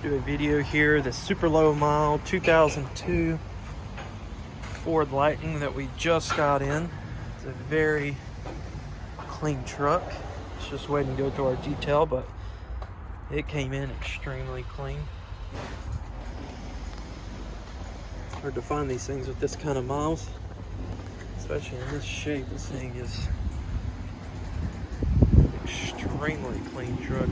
Do a video here, the super low mile 2002 Ford Lightning that we just got in. It's a very clean truck. It's just waiting to go to our detail, but it came in extremely clean. Hard to find these things with this kind of miles, especially in this shape. This thing is extremely clean truck.